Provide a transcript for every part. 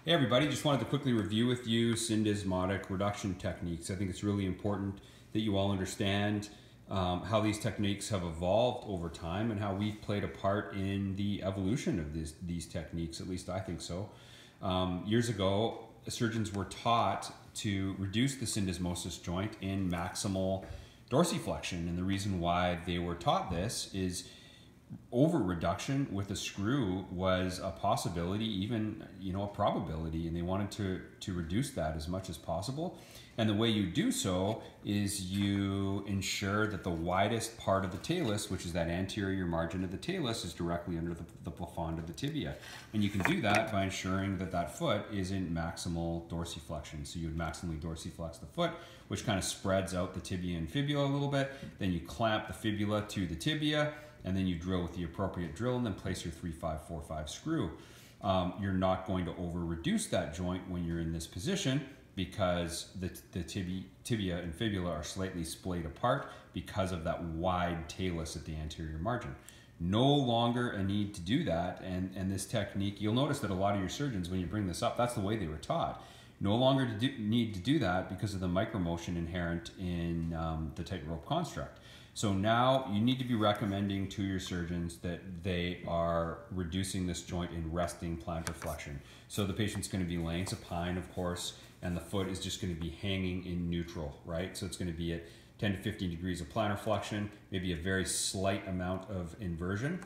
Hey everybody, just wanted to quickly review with you syndesmotic reduction techniques. I think it's really important that you all understand how these techniques have evolved over time and how we've played a part in the evolution of these techniques, at least I think so. Years ago, surgeons were taught to reduce the syndesmosis joint in maximal dorsiflexion, and the reason why they were taught this is over reduction with a screw was a possibility, even a probability, and they wanted to reduce that as much as possible. And the way you do so is you ensure that the widest part of the talus, which is that anterior margin of the talus, is directly under the plafond of the tibia. And you can do that by ensuring that that foot is in maximal dorsiflexion. So you would maximally dorsiflex the foot, which kind of spreads out the tibia and fibula a little bit. Then you clamp the fibula to the tibia, and then you drill with the appropriate drill and then place your 3-5-4-5 screw. You're not going to over reduce that joint when you're in this position because the tibia and fibula are slightly splayed apart because of that wide talus at the anterior margin. No longer a need to do that, and this technique, you'll notice that a lot of your surgeons, when you bring this up, that's the way they were taught. No longer need to do that because of the micromotion inherent in the tightrope construct. So now you need to be recommending to your surgeons that they are reducing this joint in resting plantar flexion. So the patient's going to be laying supine, of course, and the foot is just going to be hanging in neutral, right? So it's going to be at 10 to 15 degrees of plantar flexion, maybe a very slight amount of inversion.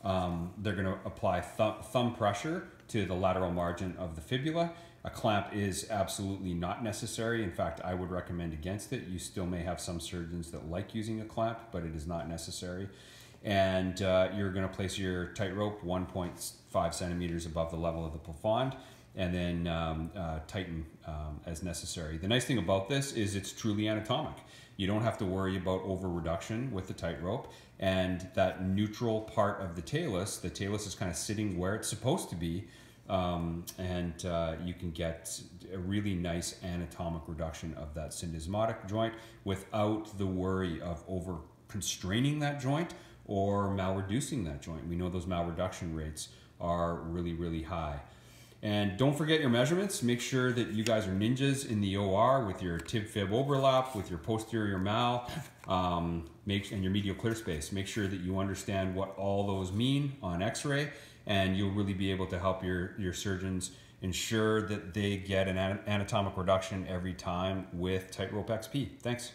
They're going to apply thumb pressure to the lateral margin of the fibula. A clamp is absolutely not necessary. In fact, I would recommend against it. You still may have some surgeons that like using a clamp, but it is not necessary. And you're going to place your tightrope 1.5 centimeters above the level of the plafond, and then tighten as necessary. The nice thing about this is it's truly anatomic. You don't have to worry about over reduction with the tightrope, and that neutral part of the talus is kind of sitting where it's supposed to be. You can get a really nice anatomic reduction of that syndesmotic joint without the worry of over constraining that joint or malreducing that joint. We know those malreduction rates are really, really high. And don't forget your measurements. Make sure that you guys are ninjas in the OR with your tib-fib overlap, with your posterior mal, and your medial clear space. Make sure that you understand what all those mean on x-ray, and you'll really be able to help your surgeons ensure that they get an anatomic reduction every time with Tightrope XP. Thanks.